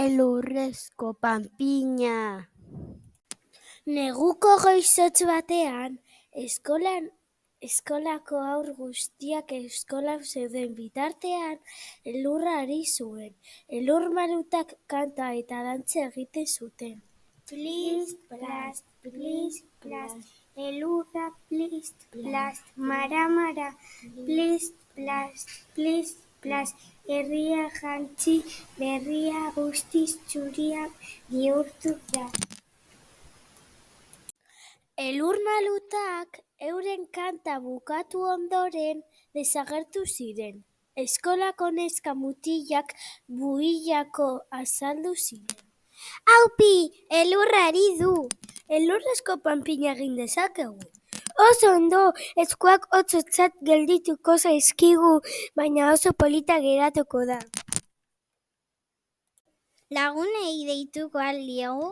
elurrezko panpina. Neguko goizotz batean, eskolako haur guztiak eskolan zeuden bitartean, elurra ari zuen. Elur malutak kanta eta dantza egiten zuten. Plist, plast, plist, plast, elurra, plist, plast, mara, plist, plast, plist, plast, herria jantzi, berria guztiz txuria bihurtu da. Elur malutak euren kanta bukatu ondoren desagertu ziren. Eskolako neska mutilak builako azaldu ziren. Aupi, elurra ari du. Elurrezko panpina egin dezakegu. Oso ondo, eskuak hotzotzat geldituko zaizkigu, baina oso polita geratuko da. Lagunei deituko ahal diegu?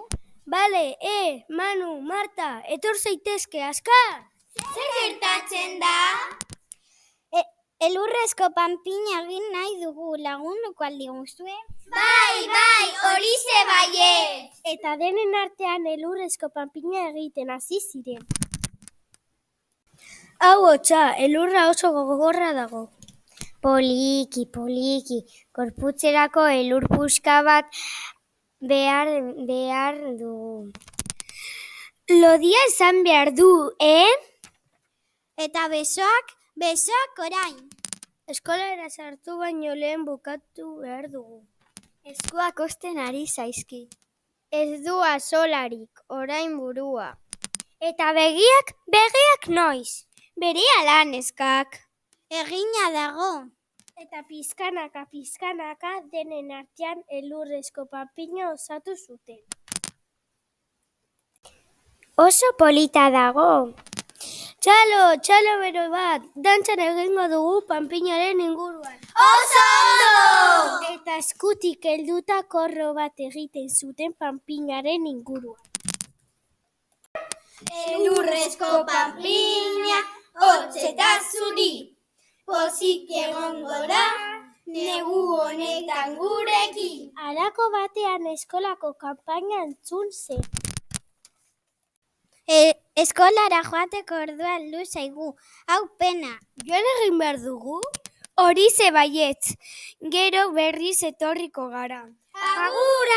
Bale, Manu, Marta, etor zaitezke, azkar! Zer gertatzen da? Elurrezko panpina egin nahi dugu, lagunduko ahal diguzue? Bai, horixe baietz! Eta denen artean elurrezko panpina egiten hasi ziren. Hau hotza, elurra oso gogorra dago. Poliki, gorputzerako elur puska bat behar du. Lodia esan behar du, Eta besoak orain. Eskolara sartu baino lehen bukatu behar dugu. Eskuak osten ari zaizki. Ez du azolarik, orain burua. Eta begiak noiz? Berehala neskak. Egina dago. Eta pizkanaka denen artean elurrezko panpina osatu zuten. Oso polita dago. Txalo bero bat, dantzan egingo dugu panpinaren inguruan. Oso ondo! Eta eskutik helduta korro bat egiten zuten panpinaren inguruan. Elurrezko panpina, hotz eta zuri, pozik egongo da, negu honetan gurekin. Halako batean eskolako kanpaina entzun zen. Eskolara joateko ordua heldu zaigu, hau pena. Joan egin behar dugu? Horixe baietz, gero berriz etorriko gara. Agur,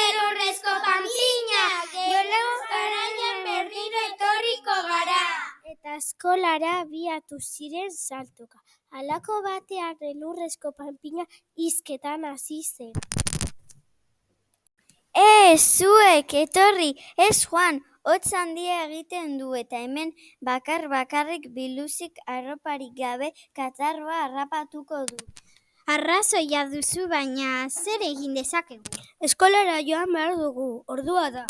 elurrezko panpina, gero garaian berriro etorriko gara. Eta eskolara biatu ziren saltoka. Halako batean elurrezko panpina hizketan hasi zen. Zuek etorri, ez joan, hotz handia egiten du eta hemen bakarrik biluzik arroparik gabe katarroa harrapatuko du. Arrazoia duzu, baina zer egin dezakegu? Eskolara joan behar dugu, ordua da.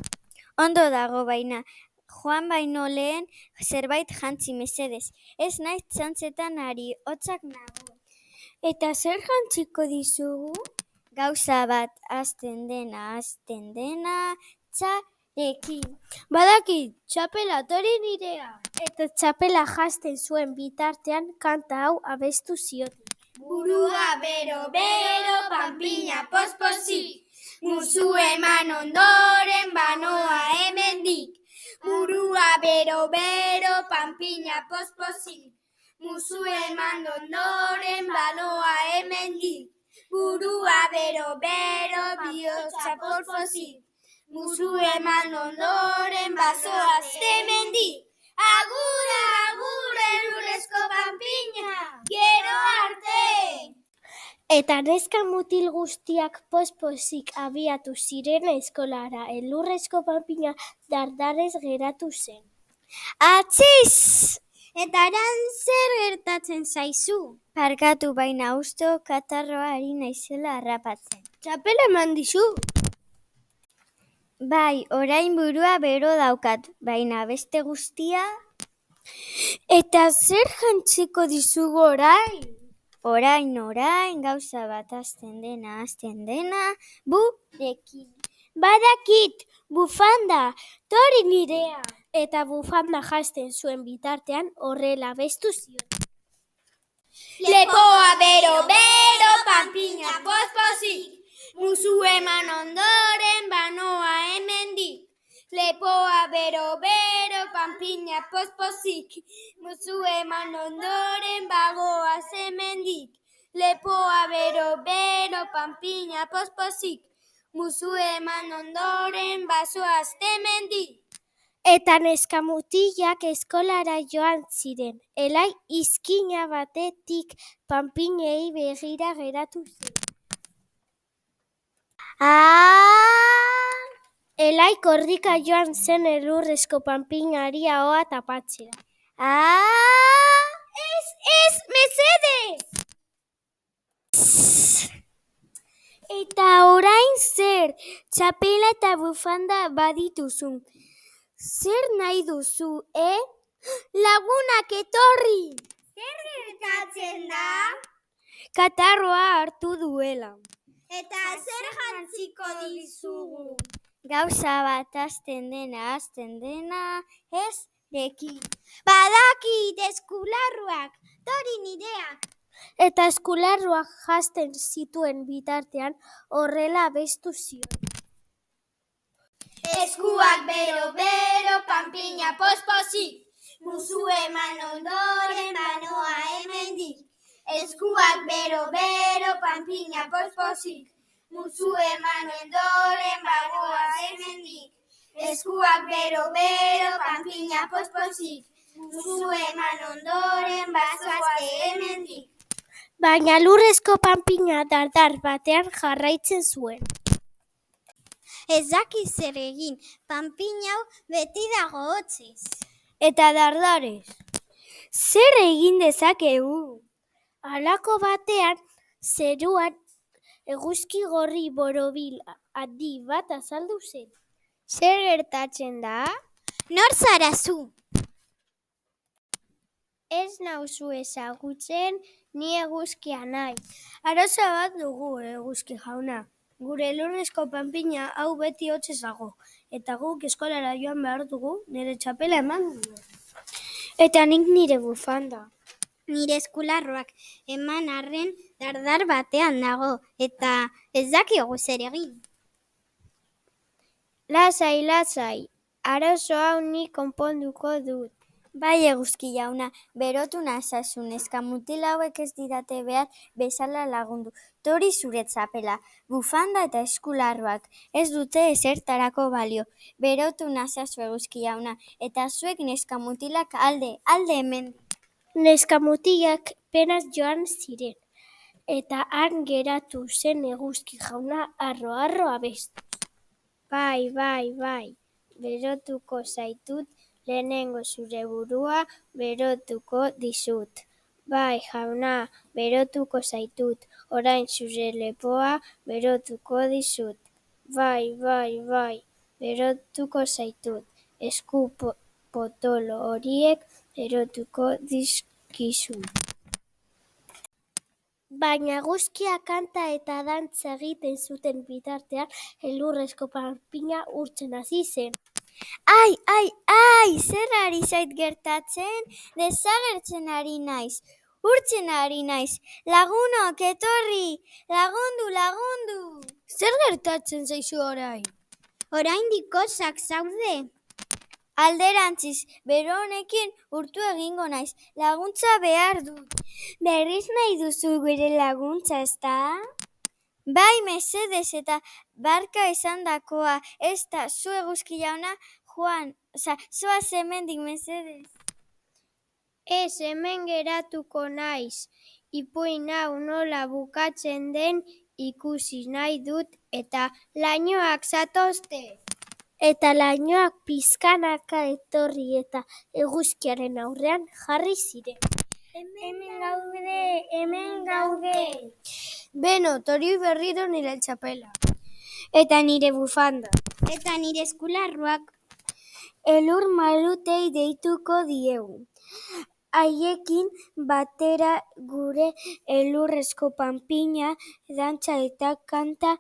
Ondo dago, baina joan baino lehen zerbait jantzi mesedez. Ez naiz txantzetan ari, hotzak nago. Eta zer jantziko dizugu? Gauza bat, hasten dena, txarekin. Badakit, txapela tori nirea. Eta txapela jasten zuen bitartean kanta hau abestu zioten. Burua bero, panpina pospozik, musu eman ondoren banoa hemendik. Burua bero, panpina pospozik, musu eman ondoren banoa hemendik. Burua bero, bihotza pospozik, musu eman ondoren bazoa hemendik. Agur, elurrezko panpina, gero arte! Eta neska mutil guztiak pospozik abiatu ziren eskolara, elurrezko panpina dardarez geratu zen. Atziz! Eta aran zer gertatzen zaizu? Parkatu, baina usto katarroa ari naizela harrapatzen. Txapela eman dizu? Bai, orain burua bero daukat, baina beste guztia... Eta zer jantziko dizugu orain? Orain, gauza bat hasten dena, burekin. Badakit, bufanda, tori nirea. Eta bufanda jasten zuen bitartean horrela abestu zion. Lepoa bero, panpina pospozik, Musu eman ondoren banoa hemendik. Lepoa bero, panpina pospozik. Musu eman ondoren bagoaz hemendik. Lepoa bero, panpina pospozik. Musu eman ondoren bazoaz hemendik. Eta neskamutilak eskolara joan ziren. Elai izkina batetik panpinei begira geratu zen. Elai korrika joan zen elurrezko panpinari ahoa tapatzera. Ez, mesedez! Eta orain zer, txapela eta bufanda badituzu. Zer nahi duzu, Lagunak etorri! Zer gertatzen da? Katarroa hartu duela. Eta zer jantziko dizugu? Gauza bat hasten dena, ez deki. Badakit eskularruak, tori nireak. Eta eskularruak janzten zituen bitartean horrela abestu zion. Eskuak bero, panpina pospozik. Musu eman ondoren banoa hemendik. Eskuak bero, panpina pospozik. Musu eman ondoren banoa hemendik. Eskuak bero, panpina pospozik. Musu eman ondoren bazoazte hemendik. Baina lurrezko panpina dardar batean jarraitzen zuen. Ez daki zer egin, panpina hau beti dago hotzez. Eta dardarez. Zer egin dezakegu? Halako batean, zeruan eguzki gorri borobil handi bat azaldu zen. Zer gertatzen da? Nor zara zu? Ez nauzu ezagutzen, ni eguzkia naiz. Arazo bat dugu, eguzki jauna. Gure lurrezko panpina hau beti hotzez dago. Eta guk eskolara joan behar dugu, nire txapela eman dugu. Eta nik nire bufanda. Nire eskularroak eman arren dardar batean dago. Eta ez dakigu zer egin. Lasai, arazo hau nik konponduko dut. Bai eguzki jauna, berotu nazazu, neskamutil hauek ez didate behar bezala lagundu. Tori zure txapela, bufanda eta eskularroak, ez dute ezertarako balio. Berotu nazazu eguzki jauna, eta zuek neskamutilak alde hemen. Neskamutilak penaz joan ziren, eta han geratu zen eguzki jauna arro abestu. Bai, berotuko zaitut, lehenengo zure burua berotuko dizut. Bai, jauna, berotuko zaitut, orain zure lepoa berotuko dizut. Bai, berotuko zaitut, esku potolo horiek berotuko dizkizu. Baina eguzkia kanta eta dantza egiten zuten bitartean, elurrezko panpina urtzen hasi zen. Ai, zer ari zait gertatzen? Desagertzen ari naiz, urtzen ari naiz. Lagunok, etorri, lagundu. Zer gertatzen zaizu orain? Oraindik hotzak zaude? Alderantziz, bero honekin urtu egingo naiz, laguntza behar dut. Berriz nahi duzu gure laguntza, ezta? Bai, mesedez eta barka esandakoa, ez da, zu eguzki jauna, zoaz hemendik mesedez. Ez, hemen geratuko naiz, ipuin hau nola bukatzen den ikusi nahi dut eta lainoak zatozte. Eta lainoak pizkanaka etorri eta eguzkiaren aurrean jarri ziren. Hemen gaude. Beno, tori berriro nire txapela. Eta nire bufanda. Eta nire eskularruak. Elur malutei deituko diegu. Haiekin batera gure elurrezko panpina dantza eta kanta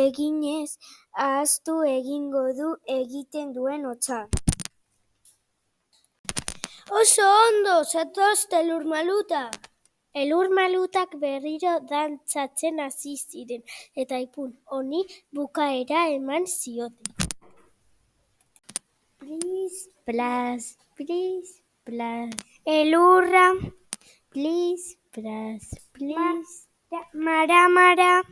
eginez ahaztu egingo du egiten duen hotza. Oso ondo, zatozte elur maluta. Elur malutak berriro dantzatzen hasi ziren, eta ipun honi bukaera eman zioten. Please, plas, please, plas. Elurra. Please, plas, please. Mara.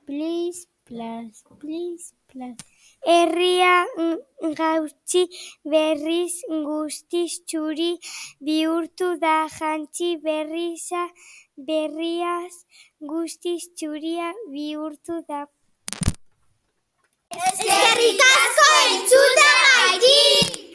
Please, plas, please, plas. Herria gautzi berriz guztiz txuri bihurtu da, jantzi berriaz guztiz txuria bihurtu da. Eskerrik asko entzuten gaitik!